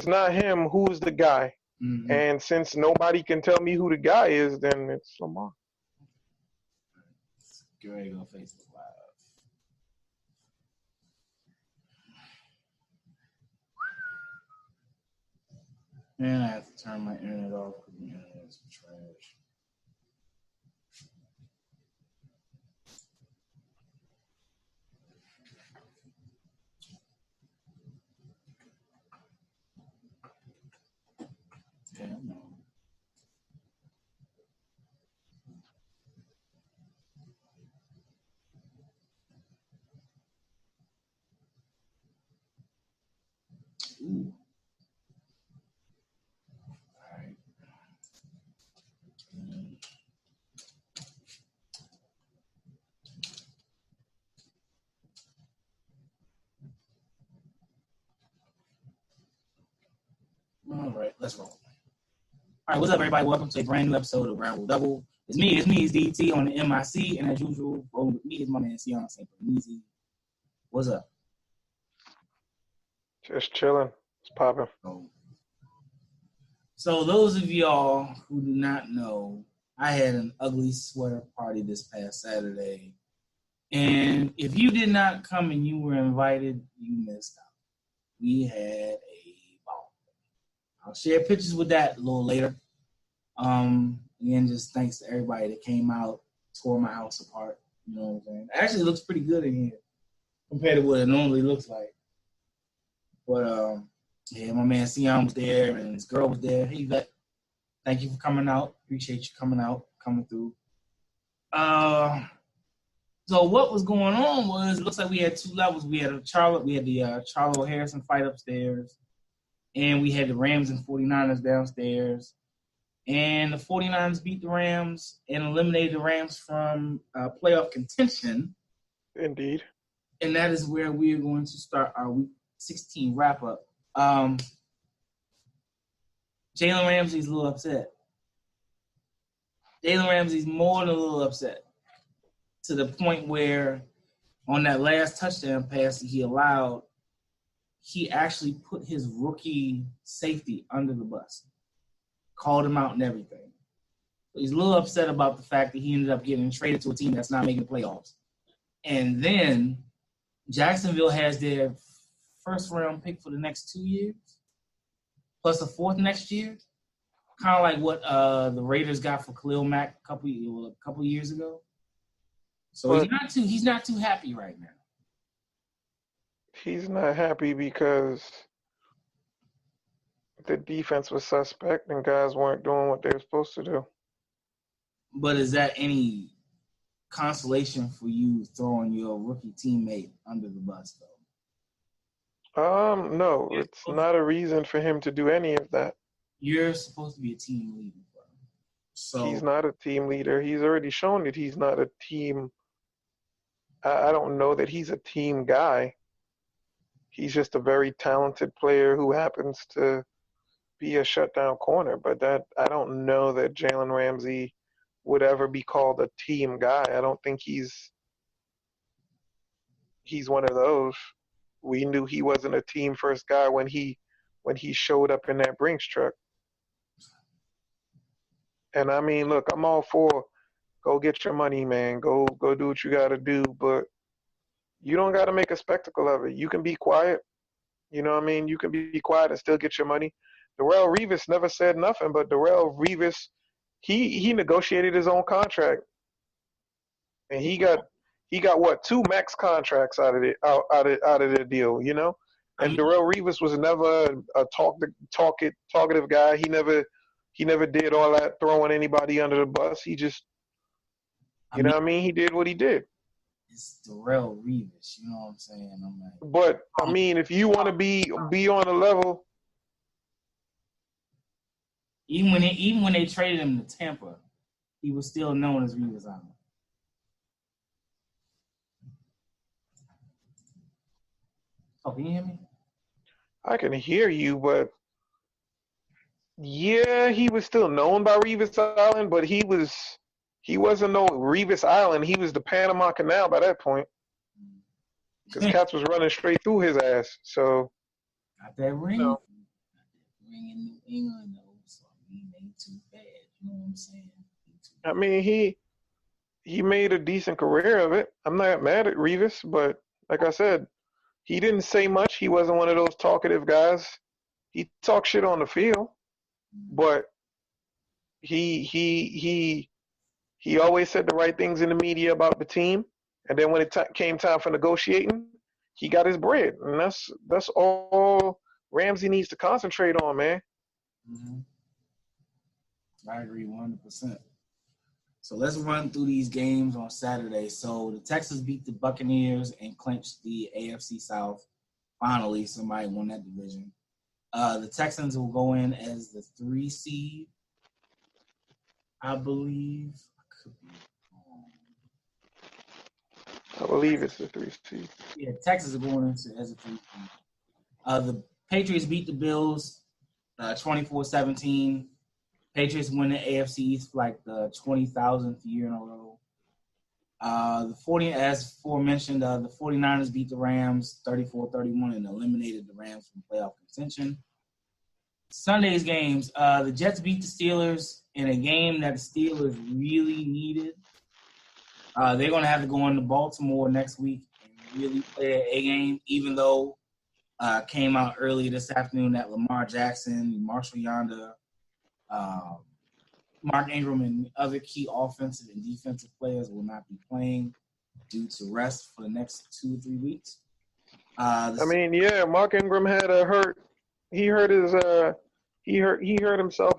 it's not him, who's the guy? Mm-hmm. And since nobody can tell me who the guy is, then it's Lamar. Get ready to go Facebook Live. And I have to turn my internet off because my internet is trash. Damn no. Ooh. All right. All right, let's roll. All right, what's up, everybody? Welcome to a brand new episode of Ramble Double. It's me, it's DT on the MIC, and as usual, rolling with me is my man Seon St. Easy. What's up? Just chilling. It's popping. So those of y'all who do not know, I had an ugly sweater party this past Saturday. And if you did not come and you were invited, you missed out. We had a ball. I'll share pictures with that a little later. Again, just thanks to everybody that came out, tore my house apart. You know what I'm saying? It actually looks pretty good in here compared to what it normally looks like. But yeah, my man Seon was there and his girl was there. Hey, Yvette, thank you for coming out. Appreciate you coming through. So what was going on was, it looks like we had two levels. We had the Charlo Harrison fight upstairs, and we had the Rams and 49ers downstairs. And the 49ers beat the Rams and eliminated the Rams from playoff contention. Indeed. And that is where we are going to start our Week 16 wrap-up. Jalen Ramsey's a little upset. Jalen Ramsey's more than a little upset, to the point where on that last touchdown pass that he allowed, he actually put his rookie safety under the bus, called him out and everything. So he's a little upset about the fact that he ended up getting traded to a team that's not making the playoffs. And then Jacksonville has their first-round pick for the next 2 years, plus a fourth next year, kind of like what the Raiders got for Khalil Mack a couple years ago. So he's not too happy right now. He's not happy because the defense was suspect and guys weren't doing what they were supposed to do. But is that any consolation for you throwing your rookie teammate under the bus, though? No, it's not a reason for him to do any of that. You're supposed to be a team leader, bro. So he's not a team leader. He's already shown that he's not a team. I don't know that he's a team guy. He's just a very talented player who happens to be a shutdown corner. But I don't know that Jalen Ramsey would ever be called a team guy. I don't think he's one of those. We knew he wasn't a team first guy when he showed up in that Brinks truck. And I mean, look, I'm all for go get your money, man. Go do what you got to do, but you don't got to make a spectacle of it. You can be quiet. You know what I mean? You can be quiet and still get your money. Darrelle Revis never said nothing, but Darrelle Revis, he negotiated his own contract, and he got what, 2 max contracts out of the deal, you know. And Darrelle Revis was never a talkative guy. He never did all that throwing anybody under the bus. He just, you know what I mean? He did what he did. It's Darrelle Revis, you know what I'm saying? I'm like, but I mean, if you want to be on a level, even when they traded him to Tampa, he was still known as Revis Island. Oh, can you hear me? I can hear you, but yeah, he was still known by Revis Island, but he wasn't no Revis Island. He was the Panama Canal by that point, because cats was running straight through his ass. So got that ring. You know, ain't gonna know. So he made too bad. You know what I'm saying? I mean, he made a decent career of it. I'm not mad at Revis, but like I said, he didn't say much. He wasn't one of those talkative guys. He talked shit on the field, but he always said the right things in the media about the team. And then when it came time for negotiating, he got his bread, and that's all Ramsey needs to concentrate on, man. Mm-hmm. I agree 100%. So let's run through these games on Saturday. So the Texans beat the Buccaneers and clinched the AFC South. Finally, somebody won that division. The Texans will go in as the 3 seed, I believe. I could be wrong. I believe it's the 3 seed. Yeah, Texas are going into as a 3 seed. The Patriots beat the Bills 24-17. Patriots win the AFC East for like the 20,000th year in a row. As aforementioned, the 49ers beat the Rams 34-31 and eliminated the Rams from playoff contention. Sunday's games, the Jets beat the Steelers in a game that the Steelers really needed. They're going to have to go into Baltimore next week and really play their A game, even though came out earlier this afternoon that Lamar Jackson, Marshall Yonder, Mark Ingram, and other key offensive and defensive players will not be playing due to rest for the next 2 or 3 weeks. Mark Ingram had a hurt. He hurt himself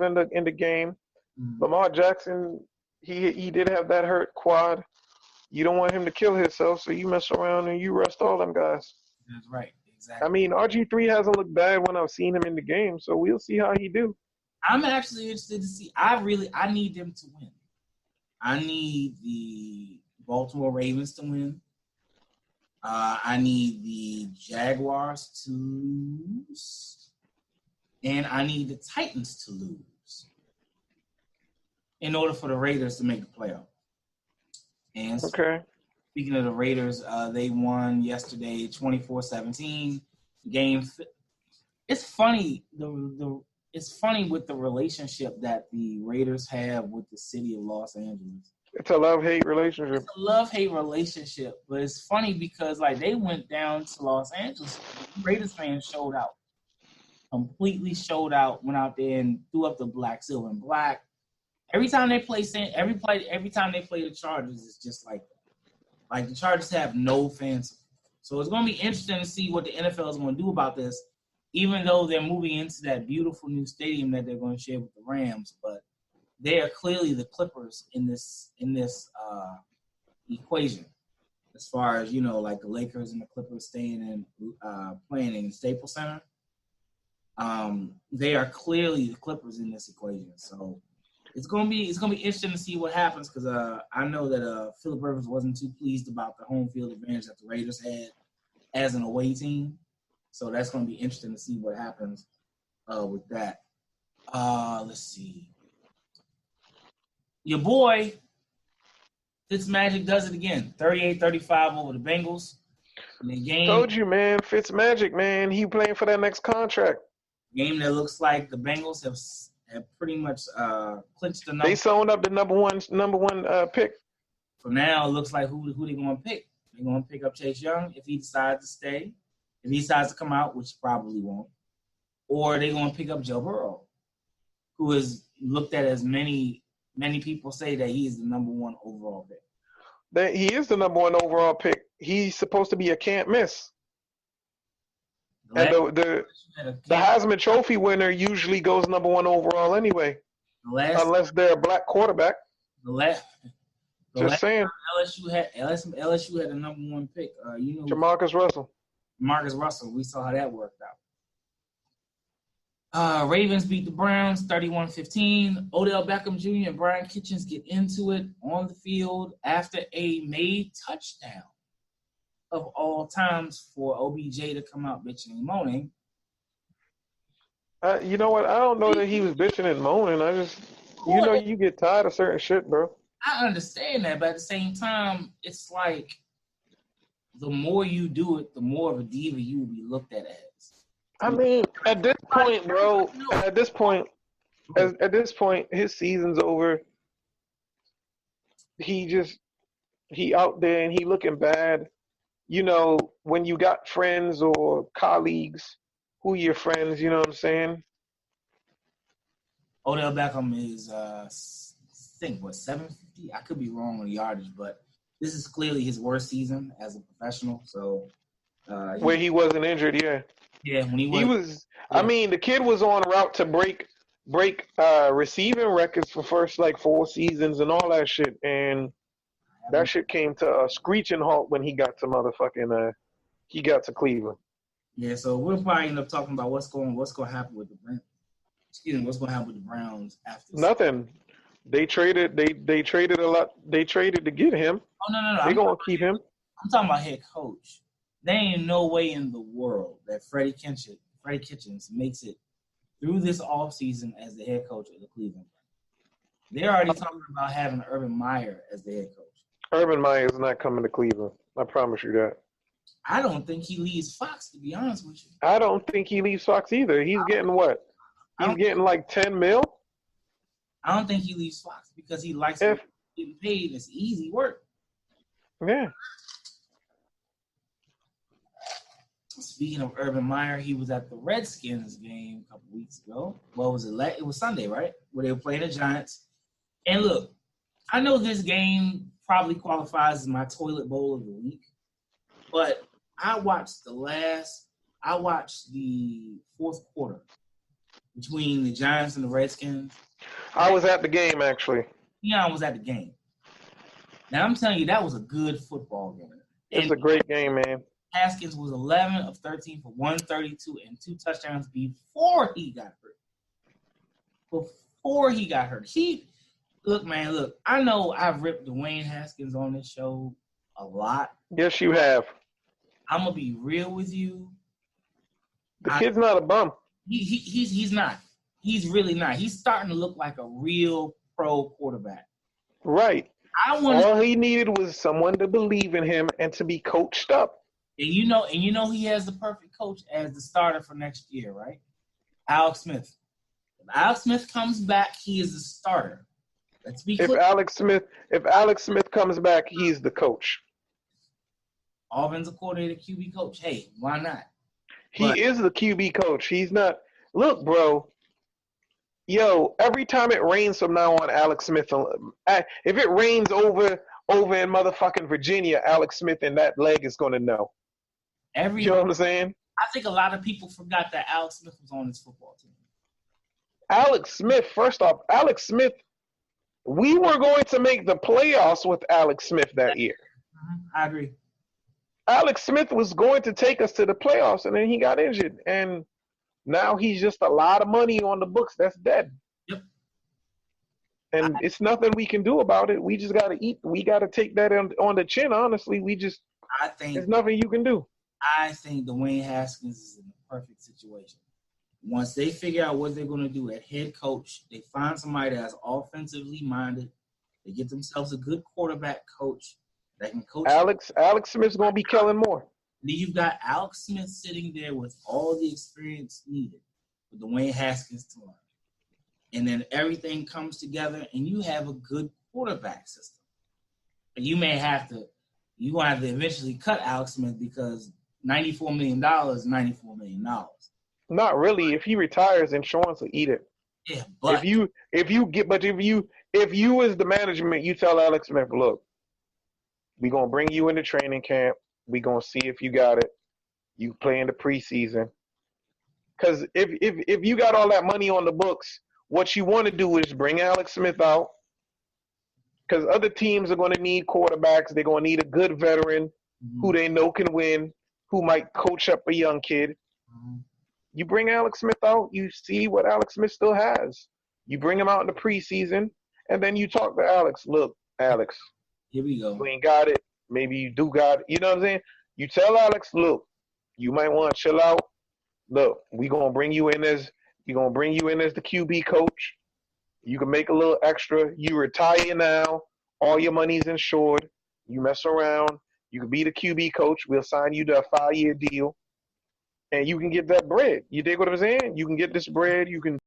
in the game. Mm-hmm. Lamar Jackson, he did have that hurt quad. You don't want him to kill himself, so you mess around and you rest all them guys. That's right, exactly. I mean, RG3 hasn't looked bad when I've seen him in the game, so we'll see how he do. I'm actually interested to see. I need them to win. I need the Baltimore Ravens to win. I need the Jaguars to lose. And I need the Titans to lose in order for the Raiders to make the playoff. And speaking of the Raiders, they won yesterday 24-17. Game. It's funny. It's funny with the relationship that the Raiders have with the city of Los Angeles. It's a love-hate relationship. It's a love-hate relationship, but it's funny because like they went down to Los Angeles. Raiders fans showed out. Completely showed out, went out there and threw up the black, silver, and black. Every time they play the Chargers, it's just like that. Like the Chargers have no fans. So it's going to be interesting to see what the NFL is going to do about this, even though they're moving into that beautiful new stadium that they're going to share with the Rams. But they are clearly the Clippers in this equation, as far as, like the Lakers and the Clippers staying in playing in Staples Center. They are clearly the Clippers in this equation. So it's gonna be interesting to see what happens, because I know that Philip Rivers wasn't too pleased about the home field advantage that the Raiders had as an away team. So that's gonna be interesting to see what happens with that. Let's see. Your boy Fitzmagic does it again. 38-35 over the Bengals. In the game, told you, man. Fitzmagic, man. He playing for that next contract. Game that looks like the Bengals have pretty much clinched the number. They sewn up the number one pick. For now, it looks like who they going to pick. They're going to pick up Chase Young if he decides to stay. If he decides to come out, which probably won't. Or they're going to pick up Joe Burrow, who is looked at as many people say that he is the number one overall pick. That he is the number one overall pick. He's supposed to be a can't miss. And the Heisman Trophy winner usually goes number one overall anyway, unless they're a black quarterback. Just saying. LSU had the number one pick. Jamarcus Russell. We saw how that worked out. Ravens beat the Browns 31-15. Odell Beckham Jr. and Brian Kitchens get into it on the field after a made touchdown of all times for OBJ to come out bitching and moaning. You know what? I don't know that he was bitching and moaning. I just, you get tired of certain shit, bro. I understand that, but at the same time, it's like the more you do it, the more of a diva you will be looked at as. I mean, at this point, bro. At this point, his season's over. He out there and he looking bad. You know, when you got friends or colleagues who your friends, you know what I'm saying? Odell Beckham is, I think, what, 750? I could be wrong on the yardage, but this is clearly his worst season as a professional. So, Where he wasn't injured, yeah. Yeah, when He was. Yeah. I mean, the kid was on route to break receiving records for first like 4 seasons and all that shit, and that shit came to a screeching halt when he got to Cleveland. Yeah, so we'll probably end up talking about what's going to happen with the Browns. What's going to happen with the Browns after this. Nothing. They traded a lot. They traded to get him. Oh no. They're gonna keep him. I'm talking about head coach. There ain't no way in the world that Freddie Kitchens makes it through this offseason as the head coach of the Cleveland Browns. They're already talking about having Urban Meyer as the head coach. Urban Meyer is not coming to Cleveland. I promise you that. I don't think he leaves Fox, to be honest with you. I don't think he leaves Fox either. He's getting what? He's getting like $10 million? I don't think he leaves Fox because he likes getting paid. It's easy work. Yeah. Speaking of Urban Meyer, he was at the Redskins game a couple weeks ago. What was it? It was Sunday, right? Where they were playing the Giants. And look, I know this game probably qualifies as my toilet bowl of the week, but I watched the fourth quarter between the Giants and the Redskins. I was at the game, actually. Seon was at the game. Now, I'm telling you, that was a good football game. It's a great game, man. Haskins was 11 of 13 for 132 and 2 touchdowns before he got hurt. Look, I know I've ripped Dwayne Haskins on this show a lot. Yes, you have. I'm going to be real with you. The kid's not a bum. He's not. He's really not. He's starting to look like a real pro quarterback. Right. All he needed was someone to believe in him and to be coached up. And you know he has the perfect coach as the starter for next year, right? Alex Smith. If Alex Smith comes back, he is the starter. Let's be clear. If Alex Smith comes back, he's the coach. Offensive coordinator, QB coach. Hey, why not? He is the QB coach. He's not. Look, bro. Yo, every time it rains from now on, Alex Smith. If it rains over in motherfucking Virginia, Alex Smith and that leg is going to know. You know what I'm saying? I think a lot of people forgot that Alex Smith was on his football team. Alex Smith, first off, we were going to make the playoffs with Alex Smith that year. I agree. Alex Smith was going to take us to the playoffs, and then he got injured. And now he's just a lot of money on the books that's dead. Yep. And it's nothing we can do about it. We just got to eat. We got to take that on the chin, honestly. There's nothing you can do. I think Dwayne Haskins is in the perfect situation. Once they figure out what they're going to do at head coach, they find somebody that's offensively minded. They get themselves a good quarterback coach that can coach. Alex Smith's going to be Kellen Moore. Then you've got Alex Smith sitting there with all the experience needed for Dwayne Haskins to learn. And then everything comes together, and you have a good quarterback system. And you're going to have to eventually cut Alex Smith because $94 million is $94 million. Not really. If he retires, insurance will eat it. Yeah, but if you as the management, you tell Alex Smith, look, we're gonna bring you into training camp. We're gonna see if you got it. You play in the preseason. Because if you got all that money on the books, what you want to do is bring Alex Smith out. Because other teams are going to need quarterbacks. They're going to need a good veteran who they know can win, who might coach up a young kid. You bring Alex Smith out, you see what Alex Smith still has. You bring him out in the preseason, and then you talk to Alex. Look, Alex, here we go. You ain't got it. Maybe you do got it. You know what I'm saying? You tell Alex, look, you might want to chill out. Look, we're going to bring you in as the QB coach. You can make a little extra. You retire now. All your money's insured. You mess around. You can be the QB coach. We'll sign you to a 5-year deal. and you can get that bread. You dig what I'm saying? You can get this bread. You can